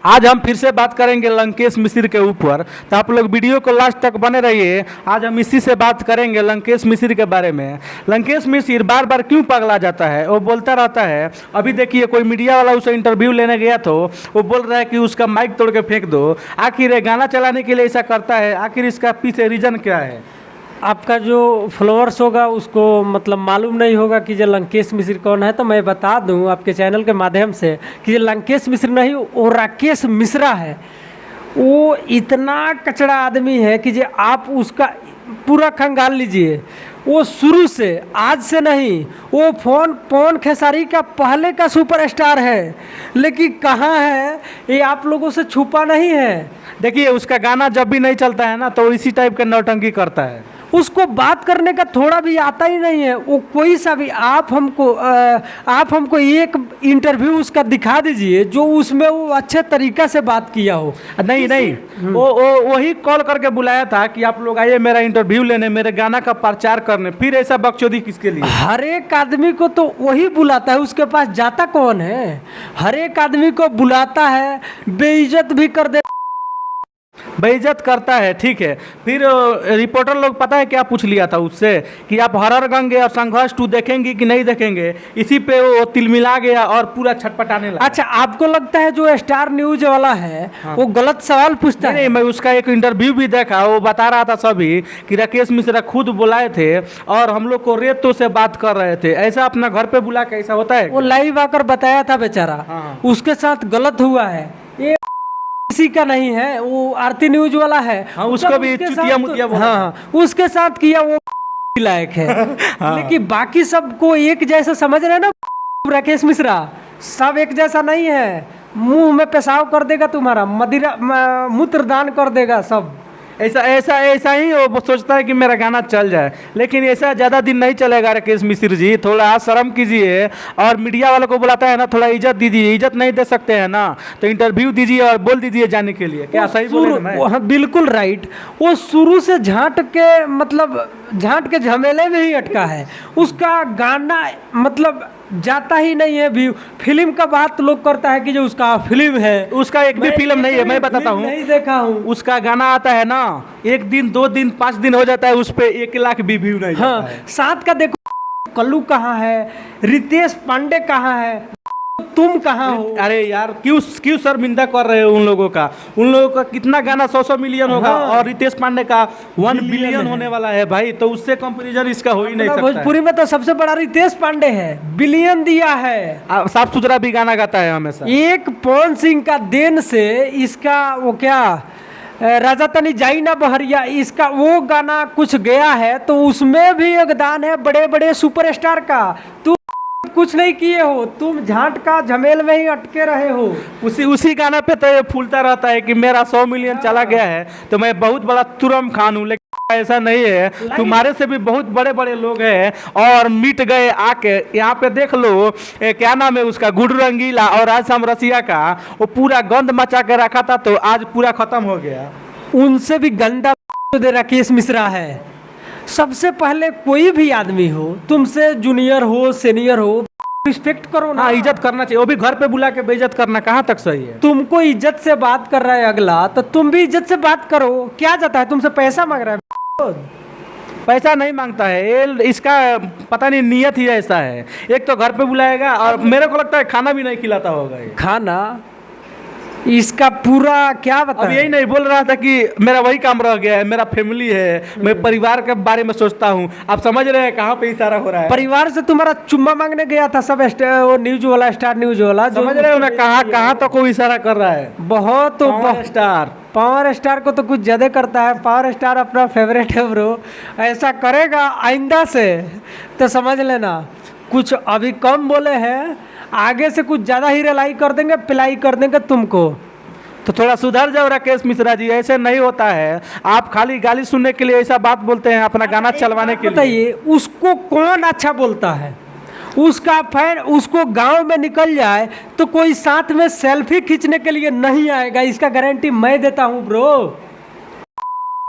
आज हम फिर से बात करेंगे लंकेश मिश्र के ऊपर, तो आप लोग वीडियो को लास्ट तक बने रहिए। आज हम इसी से बात करेंगे लंकेश मिश्र के बारे में। लंकेश मिश्र बार बार क्यों पगला जाता है, वो बोलता रहता है। अभी देखिए कोई मीडिया वाला उसे इंटरव्यू लेने गया तो वो बोल रहा है कि उसका माइक तोड़ के फेंक दो। आखिर ये गाना चलाने के लिए ऐसा करता है, आखिर इसका पीछे रीज़न क्या है? आपका जो फॉलोअर्स होगा उसको मतलब मालूम नहीं होगा कि ये लंकेश मिश्र कौन है, तो मैं बता दूं आपके चैनल के माध्यम से कि ये लंकेश मिश्र नहीं, वो राकेश मिश्रा है। वो इतना कचड़ा आदमी है कि जे आप उसका पूरा खंगाल लीजिए। वो शुरू से, आज से नहीं, वो पवन खेसारी का पहले का सुपरस्टार है, लेकिन कहाँ है ये आप लोगों से छुपा नहीं है। देखिए उसका गाना जब भी नहीं चलता है ना तो इसी टाइप का नौटंकी करता है। उसको बात करने का थोड़ा भी आता ही नहीं है। वो कोई सा भी आप हमको एक इंटरव्यू उसका दिखा दीजिए जो उसमें वो अच्छे तरीक़ा से बात किया हो। नहीं वो वही कॉल करके बुलाया था कि आप लोग आइए मेरा इंटरव्यू लेने, मेरे गाना का प्रचार करने। फिर ऐसा बकचोदी किसके लिए? हर एक आदमी को तो वही बुलाता है, उसके पास जाता कौन है? हर एक आदमी को बुलाता है, बेइज्जत भी कर दे, बेइज्जत करता है। ठीक है, फिर रिपोर्टर लोग पता है क्या पूछ लिया था उससे कि आप हरर गंगे और संघर्ष 2 देखेंगे कि नहीं देखेंगे। इसी पे वो तिलमिला गया और पूरा छटपटाने लगा। अच्छा, आपको लगता है जो स्टार न्यूज वाला है वो गलत सवाल पूछता है? नहीं, मैं उसका एक इंटरव्यू भी देखा, वो बता रहा था सभी कि राकेश मिश्रा खुद बुलाए थे और हम लोग को रेतों से बात कर रहे थे। ऐसा अपना घर पे बुला के ऐसा होता है? वो लाइव आकर बताया था बेचारा। उसके साथ गलत हुआ है, ये किसी का नहीं है, वो आरती न्यूज वाला है। हाँ, उसको भी चुतिया मुतिया बोला। हाँ, उसके साथ किया, वो लायक है। हाँ। लेकिन बाकी सबको एक जैसा समझ रहे हैं ना। राकेश मिश्रा सब एक जैसा नहीं है। मुंह में पेशाब कर देगा तुम्हारा, मदिरा मूत्र दान कर देगा सब। ऐसा ही वो सोचता है कि मेरा गाना चल जाए, लेकिन ऐसा ज़्यादा दिन नहीं चलेगा। राकेश मिश्र जी थोड़ा शर्म कीजिए और मीडिया वालों को बुलाता है ना, थोड़ा इज्जत दीजिए। इज्जत नहीं दे सकते हैं ना तो इंटरव्यू दीजिए और बोल दीजिए जाने के लिए। क्या सही बोले ना मैं? हाँ, बिल्कुल राइट। वो शुरू से झांट के झमेले में ही अटका है। उसका गाना मतलब जाता ही नहीं है। व्यू फिल्म का बात लोग करता है कि जो उसका फिल्म है, उसका एक भी फिल्म नहीं है। मैं बताता हूँ, नहीं देखा हूँ। उसका गाना आता है ना, 1 दिन 2 दिन 5 दिन हो जाता है, उस पे 1 लाख भी व्यू नहीं जाता है। साथ का देखो, कल्लू कहाँ है, रितेश पांडे कहाँ है, तुम कहाँ हो? अरे यार क्यों शर्मिंदा कर रहे हो उन लोगों का कितना गाना 100 मिलियन होगा। हाँ। और रितेश पांडे का 1 बिलियन होने वाला है भाई, तो उससे कंपैरिजन इसका हो ही नहीं सकता। भोजपुरी में तो सबसे बड़ा रितेश पांडे है, बिलियन दिया है। साफ सुथरा भी गाना गाता है हमेशा। एक पवन सिंह का देन से इसका वो क्या राजा तनी जाई ना बहरिया, इसका वो गाना कुछ गया है, तो उसमें भी योगदान है बड़े बड़े सुपरस्टार का। तुम कुछ नहीं किए हो, तुम झांट का झमेल में ही अटके रहे हो। उसी गाना पे तो ये फूलता रहता है कि मेरा 100 मिलियन चला गया है तो मैं बहुत बड़ा तुरम खान हूँ। लेकिन ऐसा नहीं है, तुम्हारे से भी बहुत बड़े बड़े लोग हैं और मिट गए आके। यहाँ पे देख लो क्या नाम है उसका, गुड रंगीला और आसम रसिया का, वो पूरा गंद मचा के रखा था तो आज पूरा खत्म हो गया। उनसे भी गंदा राकेश मिश्रा है। सबसे पहले कोई भी आदमी हो, तुमसे जूनियर हो सीनियर हो, रिस्पेक्ट करो ना। इज्जत करना चाहिए। वो भी घर पे बुला के बेइज्जत करना कहाँ तक सही है? तुमको इज्जत से बात कर रहा है अगला, तो तुम भी इज्जत से बात करो। क्या जाता है, तुमसे पैसा मांग रहा है? पैसा नहीं मांगता है ये, इसका पता नहीं नियत ही ऐसा है। एक तो घर पे बुलाएगा और मेरे को लगता है खाना भी नहीं खिलाता होगा ये। खाना इसका पूरा क्या बता। अब यही नहीं बोल रहा था कि मेरा वही काम रह गया है, मेरा फैमिली है, मैं परिवार के बारे में सोचता हूँ। आप समझ रहे हैं कहाँ पे इशारा हो रहा है? परिवार से तुम्हारा चुम्मा मांगने गया था सब वो न्यूज वाला, स्टार न्यूज वाला, समझ रहे हो ना कहाँ तक कोई इशारा कर रहा है? बहुत पावर स्टार को तो कुछ ज्यादा करता है। पावर स्टार अपना फेवरेट है ब्रो। ऐसा करेगा आइंदा से तो समझ लेना। कुछ अभी कम बोले हैं, आगे से कुछ ज़्यादा ही रिलाई कर देंगे, पिलाई कर देंगे तुमको। तो थोड़ा सुधर जाओ राकेश मिश्रा जी, ऐसे नहीं होता है। आप खाली गाली सुनने के लिए ऐसा बात बोलते हैं, अपना गाना चलवाने के लिए। बताइए उसको कौन अच्छा बोलता है? उसका फैन उसको गांव में निकल जाए तो कोई साथ में सेल्फी खींचने के लिए नहीं आएगा, इसका गारंटी मैं देता हूँ ब्रो।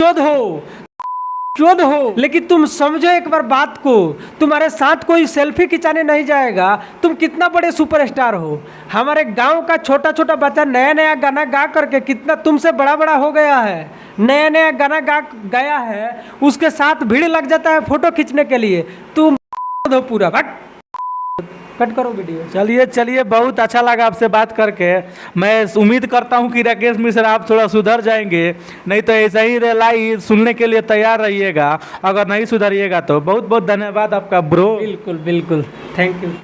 हो चोद हो, लेकिन तुम समझो एक बार बात को, तुम्हारे साथ कोई सेल्फी खिंचाने नहीं जाएगा, तुम कितना बड़े सुपरस्टार हो। हमारे गांव का छोटा छोटा बच्चा नया नया गाना गा करके कितना तुमसे बड़ा बड़ा हो गया है, नया नया गाना गा गया है, उसके साथ भीड़ लग जाता है फोटो खींचने के लिए। तुम हो पूरा भाग, कट करो वीडियो। चलिए चलिए, बहुत अच्छा लगा आपसे बात करके। मैं उम्मीद करता हूं कि राकेश मिश्रा आप थोड़ा सुधर जाएंगे, नहीं तो ऐसा ही रेलाई सुनने के लिए तैयार रहिएगा। अगर नहीं सुधरिएगा तो बहुत बहुत धन्यवाद आपका ब्रो। बिल्कुल बिल्कुल, थैंक यू।